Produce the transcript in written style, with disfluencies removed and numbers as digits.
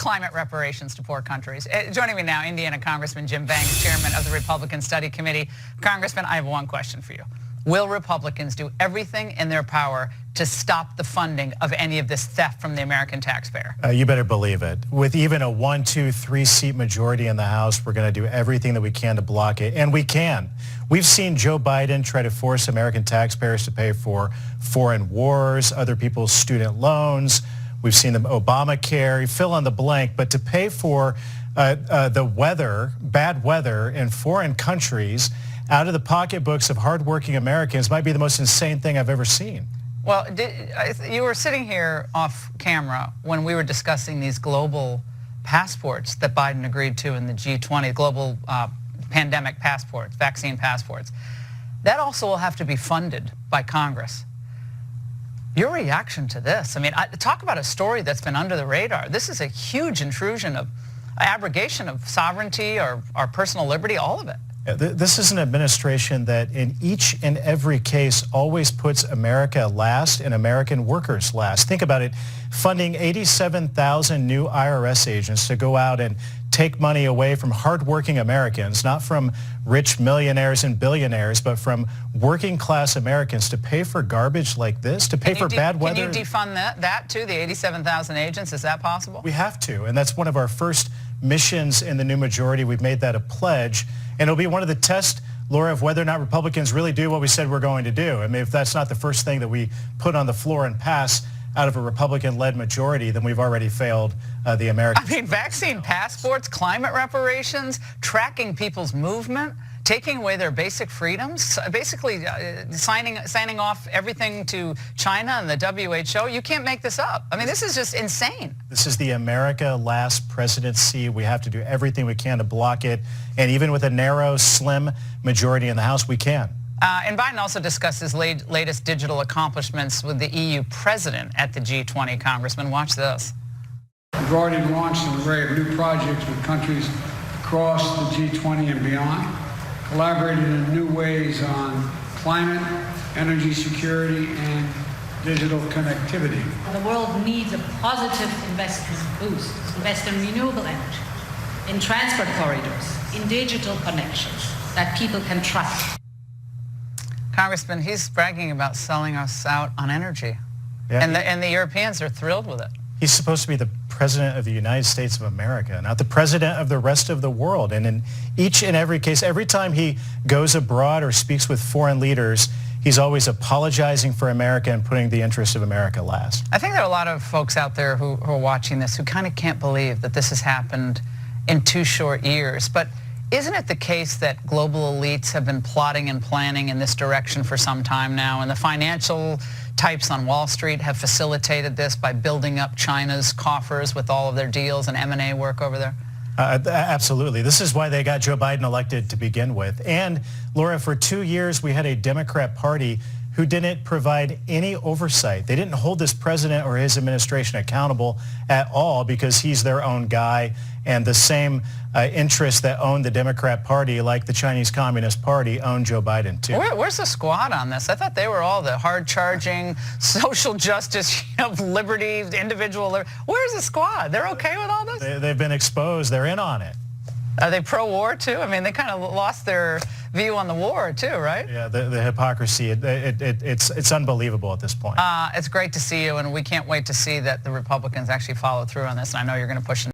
climate reparations to poor countries. Joining me now, Indiana Congressman Jim Banks, chairman of the Republican Study Committee. Congressman, I have one question for you. Will Republicans do everything in their power to stop the funding of any of this theft from the American taxpayer? You better believe it. With even a 1, 2, 3 seat majority in the House, we're going to do everything that we can to block it. And we can. We've seen Joe Biden try to force American taxpayers to pay for foreign wars, other people's student loans. We've seen them Obamacare, you fill in the blank, but to pay for the weather, bad weather in foreign countries out of the pocketbooks of hardworking Americans might be the most insane thing I've ever seen. Well, you were sitting here off camera when we were discussing these global passports that Biden agreed to in the G20, global pandemic passports, vaccine passports. That also will have to be funded by Congress. Your reaction to this? I mean, talk about a story that's been under the radar. This is a huge intrusion of abrogation of sovereignty or our personal liberty, all of it. This is an administration that in each and every case always puts America last and American workers last. Think about it, funding 87,000 new IRS agents to go out and take money away from hardworking Americans, not from rich millionaires and billionaires, but from working class Americans to pay for garbage like this, to pay for bad weather. Can you defund that too, the 87,000 agents? Is that possible? We have to, and that's one of our first missions in the new majority. We've made that a pledge, and it'll be one of the tests, Laura, of whether or not Republicans really do what we said we're going to do. I mean, if that's not the first thing that we put on the floor and pass out of a Republican-led majority, then we've already failed the American. I mean, vaccine passports, climate reparations, tracking people's movement, taking away their basic freedoms, basically signing off everything to China and the WHO. You can't make this up. I mean, this is just insane. This is the America last presidency. We have to do everything we can to block it. And even with a narrow, slim majority in the House, we can. And Biden also discussed his latest digital accomplishments with the EU president at the G20, Congressman. Watch this. We've already launched an array of new projects with countries across the G20 and beyond, collaborated in new ways on climate, energy security, and digital connectivity. The world needs a positive investment boost. Invest in renewable energy, in transport corridors, in digital connections that people can trust. Congressman, he's bragging about selling us out on energy. Yeah. And the Europeans are thrilled with it. He's supposed to be the president of the United States of America, not the president of the rest of the world. And in each and every case, every time he goes abroad or speaks with foreign leaders, he's always apologizing for America and putting the interests of America last. I think there are a lot of folks out there who are watching this who kind of can't believe that this has happened in 2 short years. But isn't it the case that global elites have been plotting and planning in this direction for some time now, and the financial types on Wall Street have facilitated this by building up China's coffers with all of their deals and M&A work over there? Absolutely. This is why they got Joe Biden elected to begin with. And, Laura, for 2 years, we had a Democrat Party who didn't provide any oversight. They didn't hold this president or his administration accountable at all because he's their own guy, and the same interests that own the Democrat Party, like the Chinese Communist Party, own Joe Biden too. Where's the squad on this? I thought they were all the hard-charging, social justice, liberty, individual liberty. Where's the squad? They're okay with all this? They've been exposed. They're in on it. Are they pro-war too? I mean, they kind of lost their view on the war too, right? Yeah, the hypocrisy, it's unbelievable at this point. It's great to see you, and we can't wait to see that the Republicans actually follow through on this, and I know you're going to push